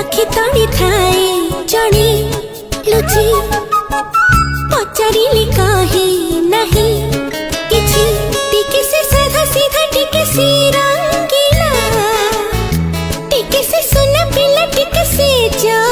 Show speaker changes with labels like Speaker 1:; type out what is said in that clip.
Speaker 1: आखि तड़ी थाए जड़े लुची पचारिली कहे नहीं किछि टिके से साधा सीधा टिके से रंगीला टिके से सुना पिला टिके से जा